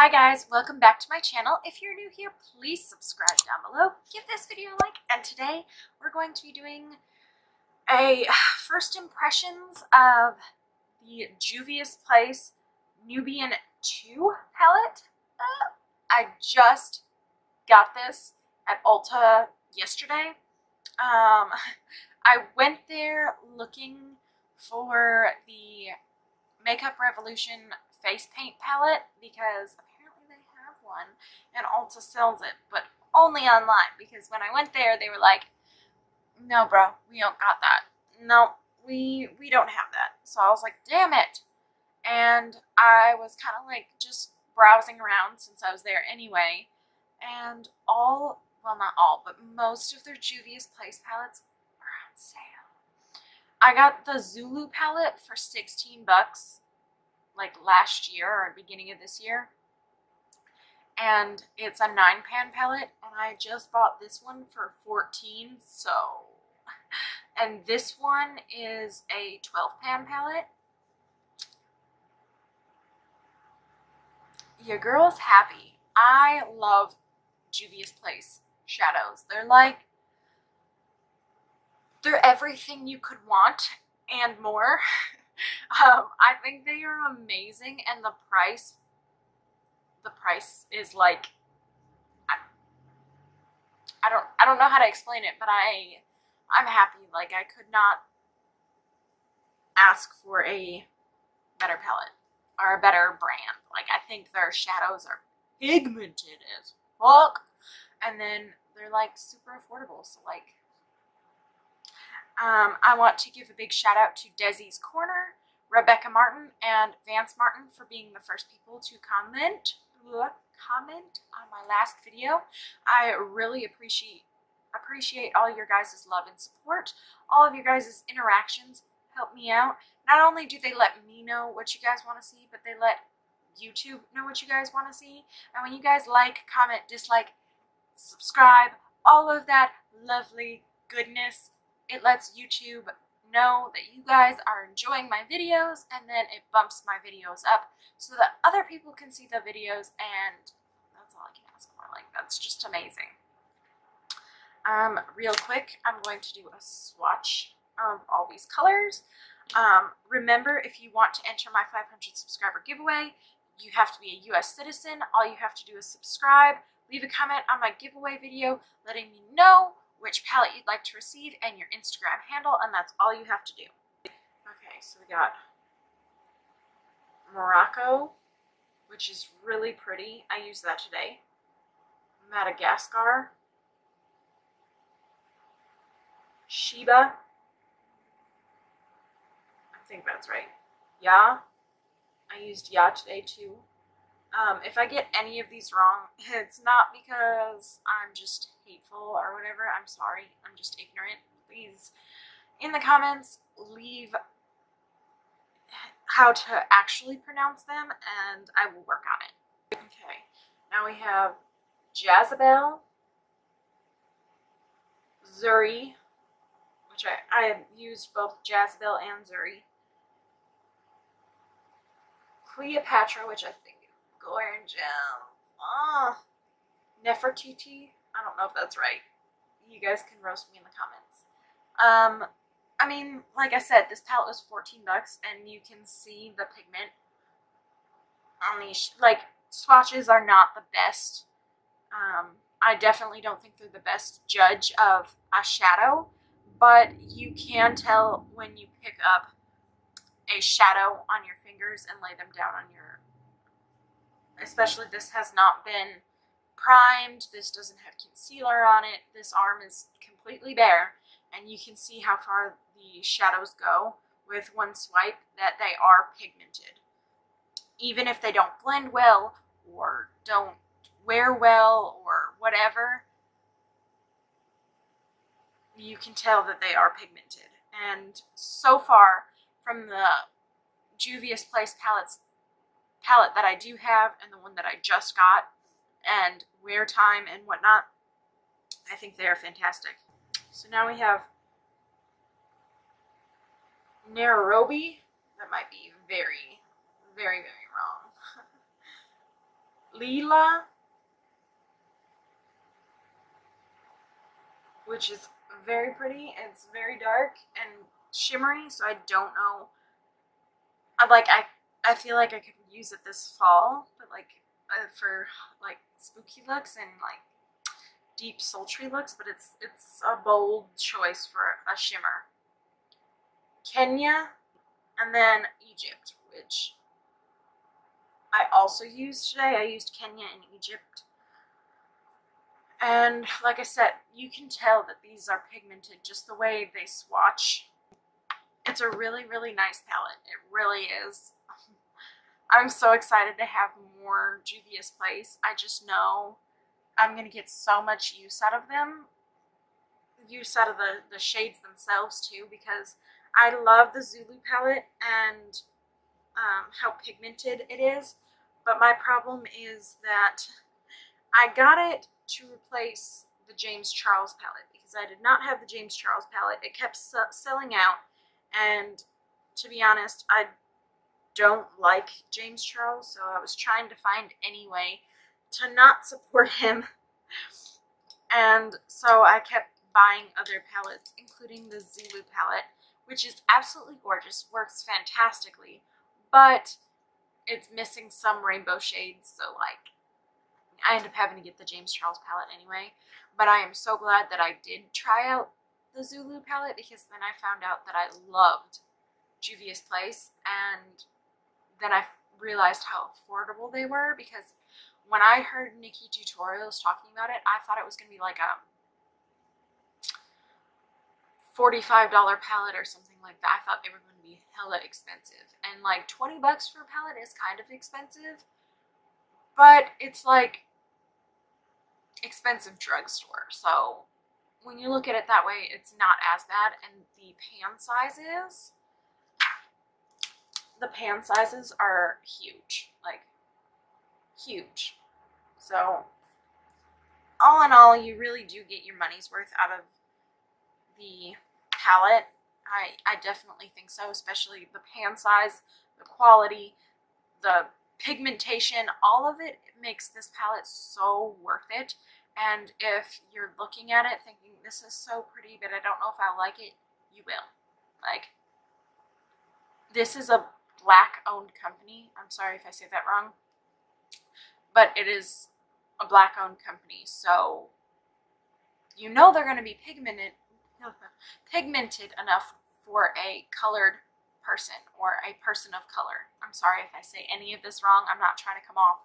Hi guys, welcome back to my channel. If you're new here, please subscribe down below. Give this video a like, and today we're going to be doing a first impressions of the Juvia's Place Nubian 2 palette. I just got this at Ulta yesterday. I went there looking for the Makeup Revolution face paint palette because apparently they have one and Ulta sells it, but only online, because when I went there they were like, no bro, we don't got that. No, we don't have that. So I was like, damn it. And I was kind of like just browsing around since I was there anyway, and all, well not all, but most of their Juvia's Place palettes are on sale. I got the Zulu palette for 16 bucks like last year or beginning of this year, and it's a 9-pan palette, and I just bought this one for 14. So, and this one is a 12-pan palette. Your girl's happy. I love Juvia's Place shadows. They're everything you could want and more. I think they are amazing, and the price is like, I don't know how to explain it, but I'm happy. Like, I could not ask for a better palette or a better brand. Like, I think their shadows are pigmented as fuck, and then they're like super affordable. So like, I want to give a big shout out to Desi's Corner, Rebecca Martin, and Vance Martin for being the first people to comment on my last video. I really appreciate all your guys' love and support. All of your guys' interactions help me out. Not only do they let me know what you guys want to see, but they let YouTube know what you guys want to see. And when you guys like, comment, dislike, subscribe, all of that lovely goodness, it lets YouTube know that you guys are enjoying my videos, and then it bumps my videos up so that other people can see the videos, and that's all I can ask for. Like, that's just amazing. Real quick, I'm going to do a swatch of all these colors. Remember, if you want to enter my 500 subscriber giveaway, you have to be a US citizen. All you have to do is subscribe, leave a comment on my giveaway video letting me know which palette you'd like to receive and your Instagram handle, and that's all you have to do. Okay, so we got Morocco, which is really pretty. I used that today. Madagascar. Sheba. I think that's right. Ya. I used Ya today too. If I get any of these wrong, it's not because I'm just hateful or whatever. I'm sorry. I'm just ignorant. Please, in the comments, leave how to actually pronounce them, and I will work on it. Okay, now we have Jezebel, Zuri, which I have used both Jezebel and Zuri, Cleopatra, which I think gorgeous. Nefertiti. I don't know if that's right. You guys can roast me in the comments. I mean, like I said, this palette was 14 bucks, and you can see the pigment on these. Like, swatches are not the best. I definitely don't think they're the best judge of a shadow, but you can tell when you pick up a shadow on your fingers and lay them down on your, especially this has not been primed, this doesn't have concealer on it, this arm is completely bare, and you can see how far the shadows go with one swipe, that they are pigmented. Even if they don't blend well or don't wear well or whatever, you can tell that they are pigmented. And so far, from the Juvia's Place palette that I do have and the one that I just got, and wear time and whatnot, I think they are fantastic. So now we have Nairobi. That might be very, very, very wrong. Lila, which is very pretty. It's very dark and shimmery, so I don't know. I feel like I could use it this fall, but like for like spooky looks and like deep sultry looks, but it's a bold choice for a shimmer. Kenya, and then Egypt, which I also used today. I used Kenya and Egypt. And like I said, you can tell that these are pigmented just the way they swatch. It's a really, really nice palette. It really is. I'm so excited to have more Juvia's Place. I just know I'm going to get so much use out of them. Use out of the shades themselves too, because I love the Zulu palette and how pigmented it is. But my problem is that I got it to replace the James Charles palette because I did not have the James Charles palette. It kept selling out, and to be honest, I don't like James Charles, so I was trying to find any way to not support him. And so I kept buying other palettes, including the Zulu palette, which is absolutely gorgeous, works fantastically, but it's missing some rainbow shades, so like I end up having to get the James Charles palette anyway. But I am so glad that I did try out the Zulu palette, because then I found out that I loved Juvia's Place, and then I realized how affordable they were, because when I heard Nikki Tutorials talking about it, I thought it was going to be like a $45 palette or something like that. I thought they were going to be hella expensive, and like 20 bucks for a palette is kind of expensive, but it's like expensive drugstore, so when you look at it that way, it's not as bad. And the pan sizes are huge, like huge. So all in all, you really do get your money's worth out of the palette. I definitely think so, especially the pan size, the quality, the pigmentation, all of it makes this palette so worth it. And if you're looking at it thinking, this is so pretty, but I don't know if I like it, you will. Like, this is a Black-owned company. I'm sorry if I say that wrong, but it is a Black-owned company, so you know they're going to be pigmented enough for a colored person or a person of color. I'm sorry if I say any of this wrong. I'm not trying to come off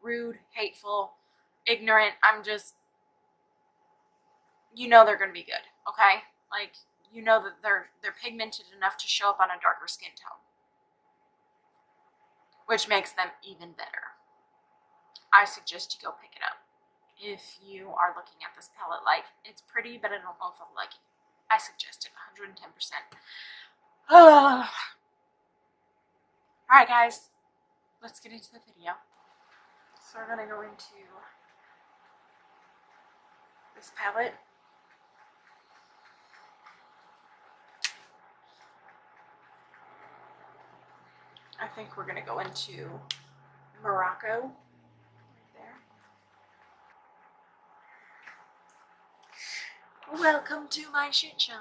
rude, hateful, ignorant. I'm just, you know they're going to be good, okay? Like, you know that they're pigmented enough to show up on a darker skin tone, which makes them even better. I suggest you go pick it up if you are looking at this palette like, it's pretty, but I don't know if I'll like it. I suggest it 110%. Alright guys, let's get into the video. So we're going to go into this palette. I think we're going to go into Morocco. Welcome to my shit show.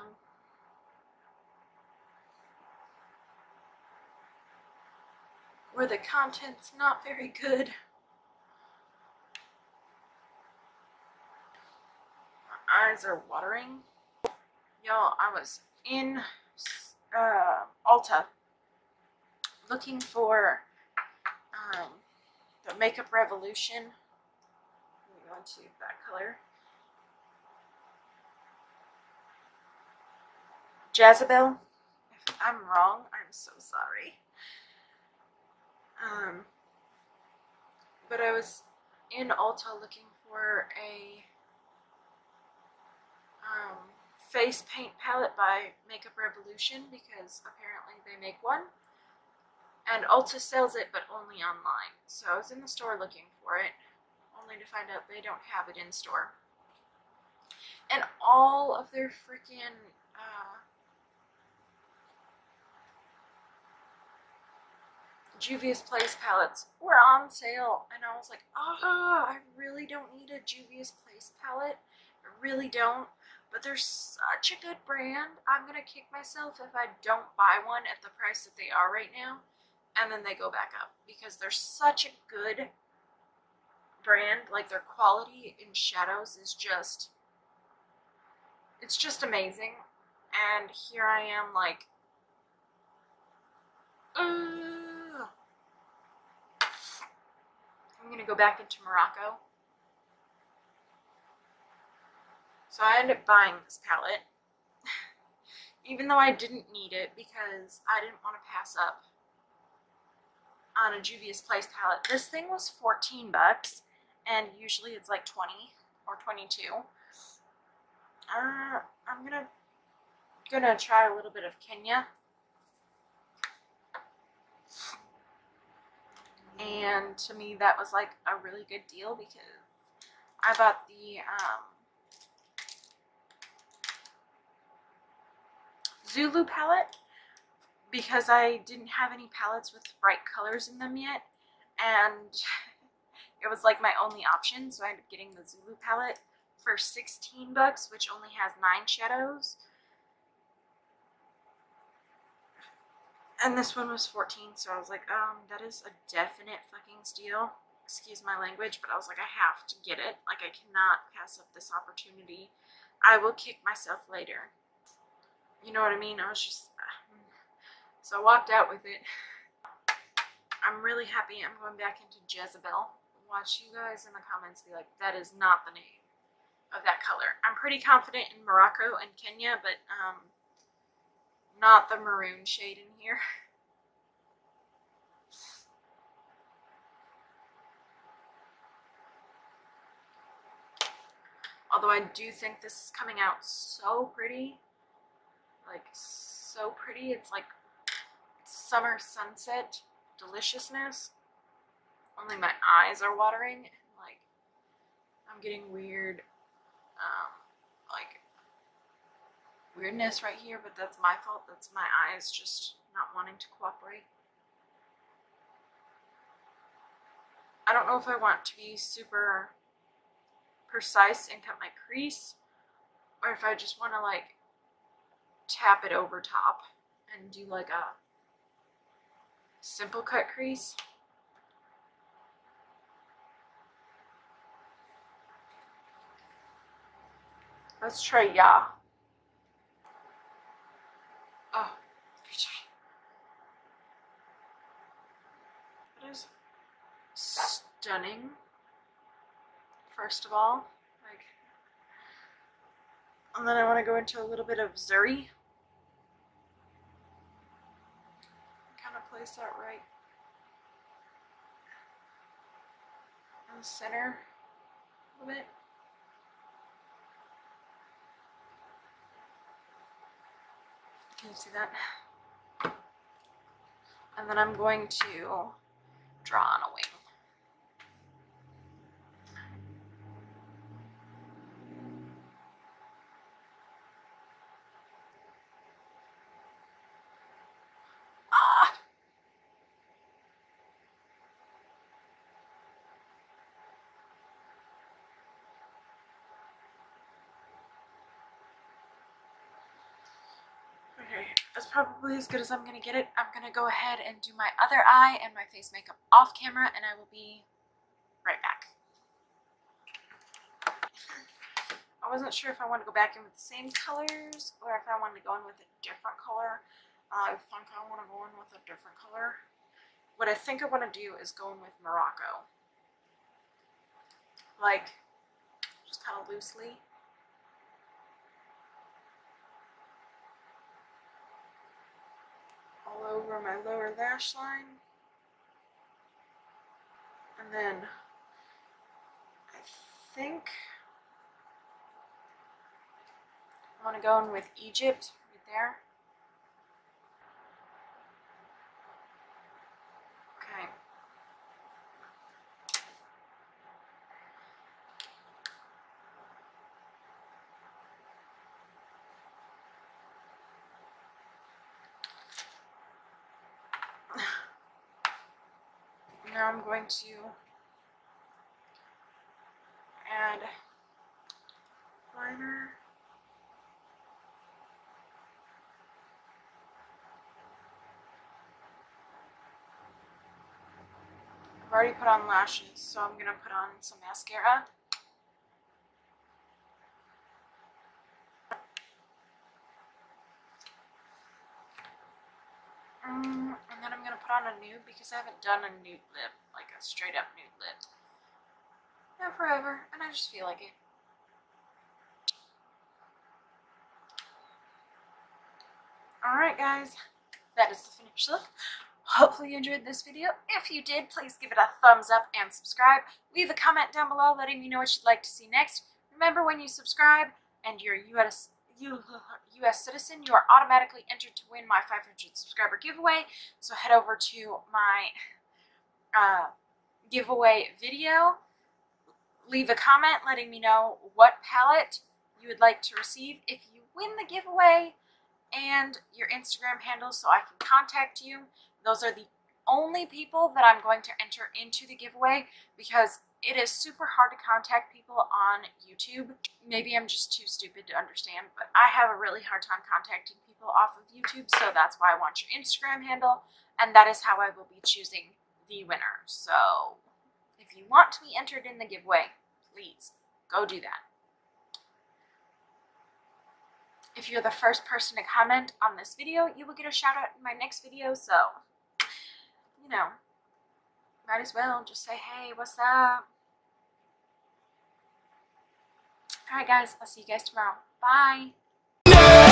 Where the content's not very good. My eyes are watering. Y'all, I was in Ulta looking for the Makeup Revolution. Let me go into that color. Jezebel. If I'm wrong, I'm so sorry. But I was in Ulta looking for a face paint palette by Makeup Revolution, because apparently they make one. And Ulta sells it, but only online. So I was in the store looking for it, only to find out they don't have it in store. And all of their freaking Juvia's Place palettes were on sale, and I was like, oh, I really don't need a Juvia's Place palette. I really don't. But they're such a good brand. I'm gonna kick myself if I don't buy one at the price that they are right now, and then they go back up, because they're such a good brand. Like, their quality in shadows is just, it's just amazing. And here I am, like, I'm gonna go back into Morocco. So I ended up buying this palette, even though I didn't need it, because I didn't want to pass up on a Juvia's Place palette. This thing was 14 bucks, and usually it's like 20 or 22. I'm gonna try a little bit of Kenya. And to me, that was like a really good deal, because I bought the Zulu palette because I didn't have any palettes with bright colors in them yet, and it was like my only option, so I ended up getting the Zulu palette for 16 bucks, which only has 9 shadows. And this one was 14, so I was like, that is a definite fucking steal. Excuse my language, but I was like, I have to get it. Like, I cannot pass up this opportunity. I will kick myself later. You know what I mean? I was just, so I walked out with it. I'm really happy I'm going back into Jezebel. Watch you guys in the comments be like, that is not the name of that color. I'm pretty confident in Morocco and Kenya, but not the maroon shade in here. Although I do think this is coming out so pretty. Like, so pretty. It's like summer sunset deliciousness. Only my eyes are watering. Like, I'm getting weird, like, weirdness right here, but that's my fault. That's my eyes just not wanting to cooperate. I don't know if I want to be super precise and cut my crease, or if I just want to, like, tap it over top and do like a simple cut crease. Let's try Ya. Oh, it is stunning. First of all, like, and then I want to go into a little bit of Zuri. Kind of place that right in the center a little bit. Can you see that? And then I'm going to draw on a wing. Okay, that's probably as good as I'm gonna get it. I'm gonna go ahead and do my other eye and my face makeup off camera, and I will be right back. I wasn't sure if I wanted to go back in with the same colors or if I wanted to go in with a different color. I think I want to go in with a different color. What I think I want to do is go in with Morocco. Like, just kind of loosely. All over my lower lash line. And then I think I want to go in with Egypt right there. Okay. Now I'm going to add liner. I've already put on lashes, so I'm going to put on some mascara. And then I'm going to put on a nude because I haven't done a nude lip, like a straight up nude lip. Not forever, and I just feel like it. Alright guys, that is the finished look. Hopefully you enjoyed this video. If you did, please give it a thumbs up and subscribe. Leave a comment down below letting me know what you'd like to see next. Remember, when you subscribe and you're a US citizen, you are automatically entered to win my 500 subscriber giveaway. So head over to my giveaway video. Leave a comment letting me know what palette you would like to receive if you win the giveaway, and your Instagram handle so I can contact you. Those are the only people that I'm going to enter into the giveaway because it is super hard to contact people on YouTube. Maybe I'm just too stupid to understand, but I have a really hard time contacting people off of YouTube, so that's why I want your Instagram handle, and that is how I will be choosing the winner. So if you want to be entered in the giveaway, please go do that. If you're the first person to comment on this video, you will get a shout out in my next video, so, you know, might as well just say, hey, what's up? Alright guys, I'll see you guys tomorrow. Bye!